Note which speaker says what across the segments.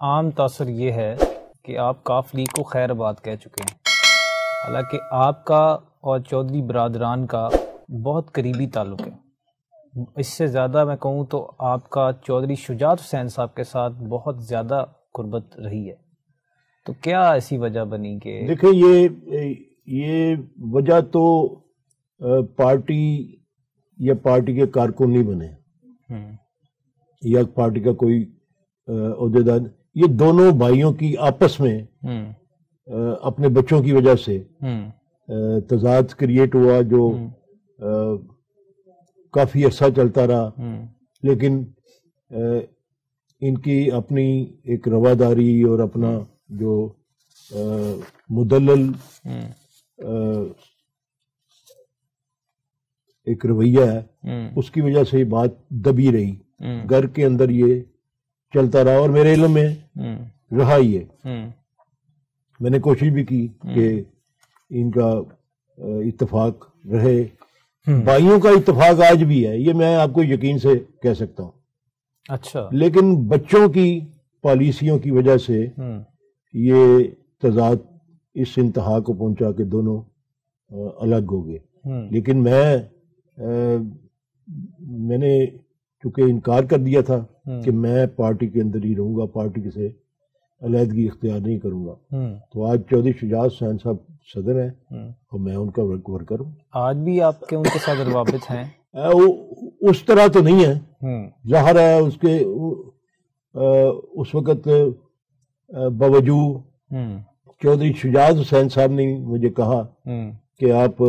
Speaker 1: عام تاثر یہ ہے کہ آپ کاف لیگ کو خیر آباد کہہ چکے ہیں، حالانکہ آپ کا اور چودھری برادران کا بہت قریبی تعلق ہے۔ اس سے زیادہ میں کہوں تو آپ کا چودھری شجاعت حسین صاحب کے ساتھ بہت زیادہ قربت رہی ہے، تو کیا ایسی وجہ بنی کہ
Speaker 2: دیکھیں یہ وجہ تو پارٹی یا پارٹی کے کارکن نہیں بنے یا پارٹی کا کوئی عہدیدار، یہ دونوں بھائیوں کی آپس میں اپنے بچوں کی وجہ سے تضاد کریٹ ہوا جو کافی عرصہ چلتا رہا، لیکن ان کی اپنی ایک رواداری اور اپنا جو مدلل ایک رویہ ہے اس کی وجہ سے یہ بات دبی رہی، گھر کے اندر یہ چلتا رہا اور میرے علم میں رہا ہی ہے۔ میں نے کوشش بھی کی کہ ان کا اتفاق رہے، بھائیوں کا اتفاق آج بھی ہے، یہ میں آپ کو یقین سے کہہ سکتا ہوں۔
Speaker 1: اچھا،
Speaker 2: لیکن بچوں کی پالیسیوں کی وجہ سے یہ تضاد اس انتہا کو پہنچا کہ دونوں الگ ہو گئے۔ لیکن میں نے چونکہ انکار کر دیا تھا کہ میں پارٹی کے اندر ہی رہوں گا، پارٹی سے علیحدگی اختیار نہیں کروں گا، تو آج چودھری شجاعت حسین صاحب صدر ہیں اور میں ان کا ورکر ہوں۔
Speaker 1: آج بھی آپ کے ان کے ساتھ روابط ہیں؟
Speaker 2: اس طرح تو نہیں ہے، ظاہر ہے اس وقت باوجود چودھری شجاعت حسین صاحب نے مجھے کہا کہ آپ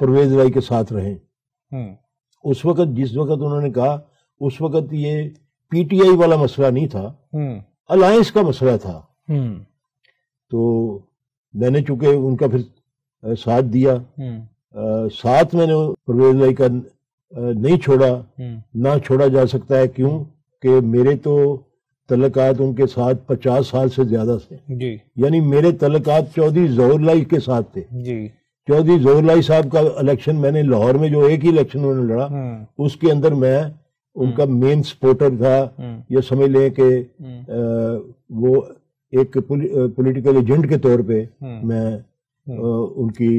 Speaker 2: پرویز رائی کے ساتھ رہیں۔ اس وقت جس وقت انہوں نے کہا، اس وقت یہ پی ٹی آئی والا مسئلہ نہیں تھا، الائنس کا مسئلہ تھا، تو میں نے چونکہ ان کا پھر ساتھ دیا، ساتھ میں نے پرویز رائی کا نہیں چھوڑا، نہ چھوڑا جا سکتا ہے، کیوں کہ میرے تو تعلقات ان کے ساتھ 50 سال سے زیادہ سے، یعنی میرے تعلقات چودھری ظہور لائی کے ساتھ تھے۔ چودھری ظہور لائی صاحب کا الیکشن میں نے لاہور میں جو ایک ہی الیکشن انہوں نے لڑا، اس کے اندر میں ان کا مین سپورٹر تھا، یہ سمجھ لیں کہ وہ ایک پولیٹیکل ایجنٹ کے طور پہ میں ان کی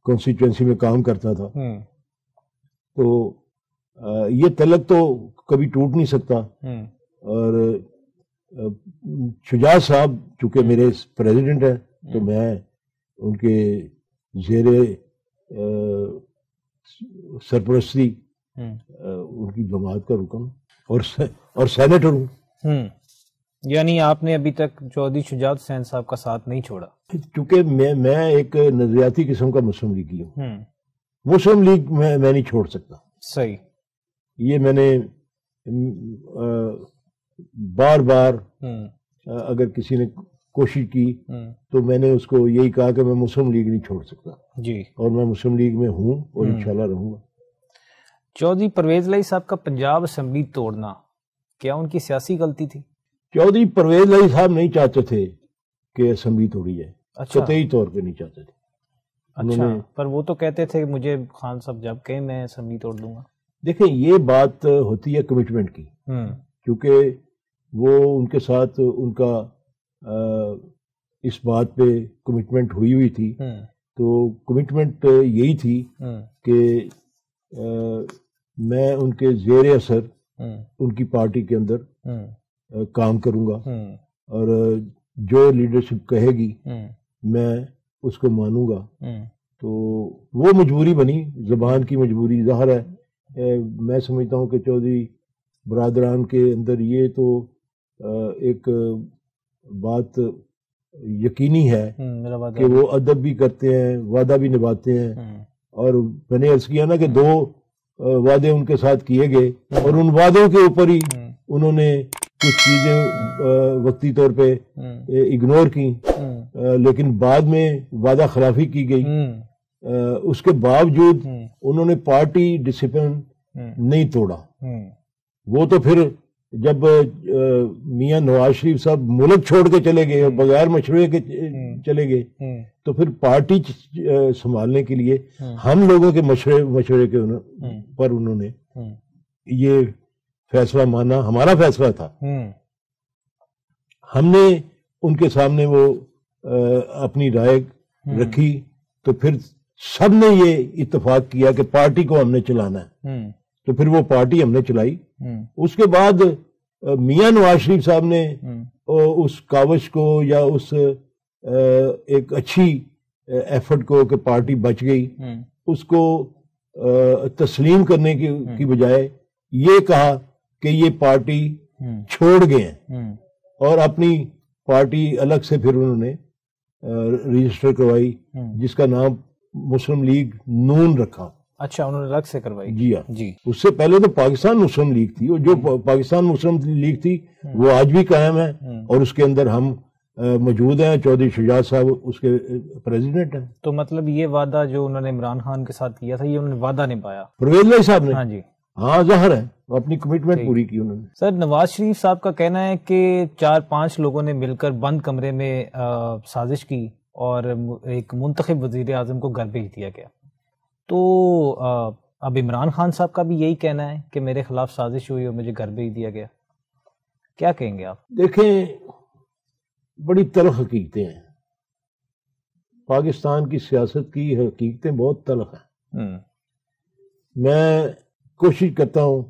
Speaker 2: کانسٹیچوئنسی میں کام کرتا تھا، تو یہ تعلق تو کبھی ٹوٹ نہیں سکتا۔ اور شجاعت صاحب چونکہ میرے پریزیڈنٹ ہیں تو میں ان کے زیر سرپرستی ان کی جماعت کا رکن اور سینیٹر ہوں۔
Speaker 1: یعنی آپ نے ابھی تک چودھری شجاعت حسین صاحب کا ساتھ نہیں چھوڑا؟
Speaker 2: چونکہ میں ایک نظریاتی قسم کا مسلم لیگی ہوں، مسلم لیگ میں نہیں چھوڑ سکتا۔
Speaker 1: صحیح،
Speaker 2: یہ میں نے بار بار اگر کسی نے کوشش کی تو میں نے اس کو یہی کہا کہ میں مسلم لیگ نہیں چھوڑ سکتا، اور میں مسلم لیگ میں ہوں اور انشاءاللہ رہوں گا۔
Speaker 1: چودھری پرویز لائی صاحب کا پنجاب اسمبلی توڑنا کیا ان کی سیاسی غلطی تھی؟
Speaker 2: چودھری پرویز لائی صاحب نہیں چاہتے تھے کہ اسمبلی توڑی جائے، قطعی طور پہ نہیں چاہتے تھے۔
Speaker 1: اچھا، پر وہ تو کہتے تھے مجھے خان صاحب جب کہیں میں اسمبلی توڑ دوں گا۔
Speaker 2: دیکھیں یہ بات ہوتی ہے کمٹمنٹ کی، کیونکہ وہ ان کے ساتھ ان کا اس بات پہ کمٹمنٹ ہوئی تھی، تو کمٹمنٹ یہی تھی کہ میں ان کے زیر اثر ان کی پارٹی کے اندر کام کروں گا، اور جو لیڈرشپ کہے گی میں اس کو مانوں گا۔ تو وہ مجبوری بنی، زبان کی مجبوری، ظاہر ہے میں سمجھتا ہوں کہ چودھری برادران کے اندر یہ تو ایک بات یقینی ہے کہ وہ ادب بھی کرتے ہیں، وعدہ بھی نبھاتے ہیں، اور میں نے عرض کیا نا کہ 2 وعدے ان کے ساتھ کیے گئے اور ان وعدوں کے اوپر ہی انہوں نے کچھ چیزیں وقتی طور پہ اگنور کی، لیکن بعد میں وعدہ خلافی کی گئی، اس کے باوجود انہوں نے پارٹی ڈسپلن نہیں توڑا۔ وہ تو پھر جب میاں نواز شریف صاحب ملک چھوڑ کے چلے گئے اور بغیر مشورے کے چلے گئے، تو پھر پارٹی سنبھالنے کے لیے ہم لوگوں کے مشورے کے پر انہوں نے یہ فیصلہ مانا، ہمارا فیصلہ تھا ہم نے ان کے سامنے وہ اپنی رائے رکھی تو پھر سب نے یہ اتفاق کیا کہ پارٹی کو ہم نے چلانا ہے، تو پھر وہ پارٹی ہم نے چلائی۔ اس کے بعد میاں نواز شریف صاحب نے اس کاوش کو یا اس ایک اچھی ایفرٹ کو کہ پارٹی بچ گئی، اس کو تسلیم کرنے کی بجائے یہ کہا کہ یہ پارٹی چھوڑ گئے ہیں، اور اپنی پارٹی الگ سے پھر انہوں نے رجسٹر کروائی جس کا نام مسلم لیگ نون رکھا۔
Speaker 1: اچھا، انہوں نے الگ سے کروائی؟
Speaker 2: جی ہاں، جی۔ اس سے پہلے تو پاکستان مسلم لیگ تھی، اور جو پاکستان مسلم لیگ تھی وہ آج بھی قائم ہے، اور اس کے اندر ہم موجود ہیں، چودھری شجاعت صاحب اس کے پریزیڈنٹ ہیں۔
Speaker 1: تو مطلب یہ وعدہ جو انہوں نے عمران خان کے ساتھ کیا تھا، یہ انہوں نے وعدہ نبھایا؟
Speaker 2: پرویز لائی صاحب نے؟
Speaker 1: ہاں جی،
Speaker 2: ہاں، ظاہر ہے اپنی کمٹمنٹ پوری کی انہوں نے۔
Speaker 1: سر، نواز شریف صاحب کا کہنا ہے کہ 4-5 لوگوں نے مل کر بند کمرے میں سازش کی اور ایک منتخب وزیر اعظم کو گھر بھیج دیا گیا۔ تو اب عمران خان صاحب کا بھی یہی کہنا ہے کہ میرے خلاف سازش ہوئی اور مجھے گھر بھیج دیا گیا، کیا کہیں گے آپ؟
Speaker 2: دیکھیں، بڑی تلخ حقیقتیں ہیں، پاکستان کی سیاست کی حقیقتیں بہت تلخ ہیں۔ میں کوشش کرتا ہوں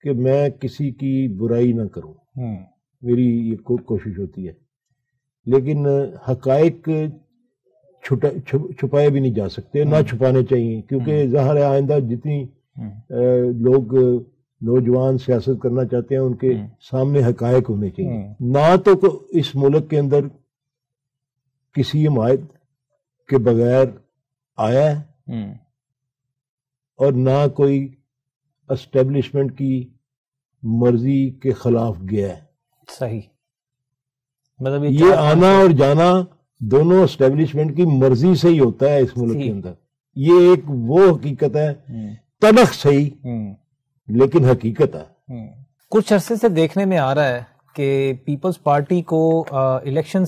Speaker 2: کہ میں کسی کی برائی نہ کروں، میری یہ کوشش ہوتی ہے، لیکن حقائق چھپائے بھی نہیں جا سکتے، نہ چھپانے چاہیے، کیونکہ ظاہر ہے آئندہ جتنی لوگ نوجوان سیاست کرنا چاہتے ہیں ان کے سامنے حقائق ہونے چاہیے۔ نہ تو اس ملک کے اندر کسی حمایت کے بغیر آیا ہے، اور نہ کوئی اسٹیبلشمنٹ کی مرضی کے خلاف گیا ہے۔
Speaker 1: صحیح، مطلب
Speaker 2: یہ آنا اور جانا دونوں اسٹیبلشمنٹ کی مرضی سے ہی ہوتا ہے اس ملک کے اندر۔ یہ ایک وہ حقیقت ہے، تلخ صحیح لیکن حقیقت ہے۔
Speaker 1: کچھ عرصے سے دیکھنے میں آ رہا ہے کہ پیپلز پارٹی کو الیکشن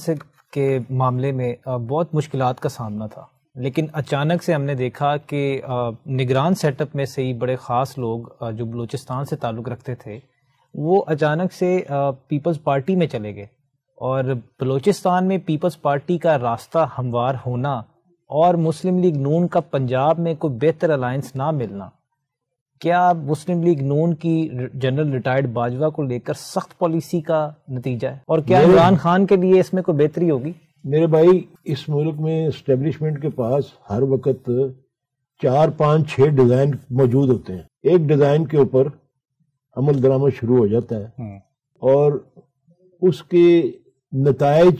Speaker 1: کے معاملے میں بہت مشکلات کا سامنا تھا، لیکن اچانک سے ہم نے دیکھا کہ نگران سیٹ اپ میں سے ہی بڑے خاص لوگ جو بلوچستان سے تعلق رکھتے تھے وہ اچانک سے پیپلز پارٹی میں چلے گئے، اور بلوچستان میں پیپلز پارٹی کا راستہ ہموار ہونا اور مسلم لیگ نون کا پنجاب میں کوئی بہتر الائنس نہ ملنا، کیا مسلم لیگ نون کی جنرل ریٹائرڈ باجوہ کو لے کر سخت پالیسی کا نتیجہ ہے، اور کیا عمران خان کے لیے اس میں کوئی بہتری ہوگی؟
Speaker 2: میرے بھائی، اس ملک میں اسٹیبلشمنٹ کے پاس ہر وقت 4-5-6 ڈیزائن موجود ہوتے ہیں، ایک ڈیزائن کے اوپر عمل درآمد شروع ہو جاتا ہے، اور اس کے نتائج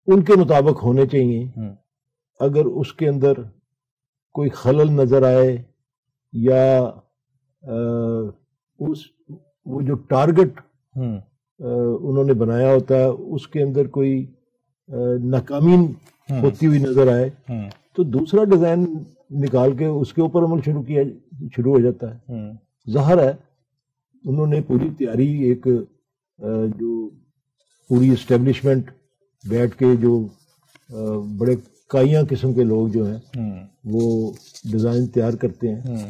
Speaker 2: ان کے مطابق ہونے چاہیے۔ اگر اس کے اندر کوئی خلل نظر آئے یا وہ جو ٹارگٹ انہوں نے بنایا ہوتا ہے اس کے اندر کوئی ناکامی ہوتی ہوئی نظر آئے تو دوسرا ڈیزائن نکال کے اس کے اوپر عمل شروع ہو جاتا ہے۔ ظاہر ہے انہوں نے پوری تیاری، ایک جو پوری اسٹیبلشمنٹ بیٹھ کے جو بڑے کائیاں قسم کے لوگ جو ہیں وہ ڈیزائن تیار کرتے ہیں،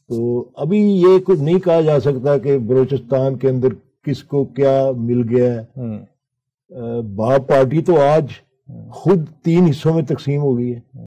Speaker 2: تو ابھی یہ کچھ نہیں کہا جا سکتا کہ بلوچستان کے اندر کس کو کیا مل گیا ہے۔ باب پارٹی تو آج خود 3 حصوں میں تقسیم ہو گئی ہے۔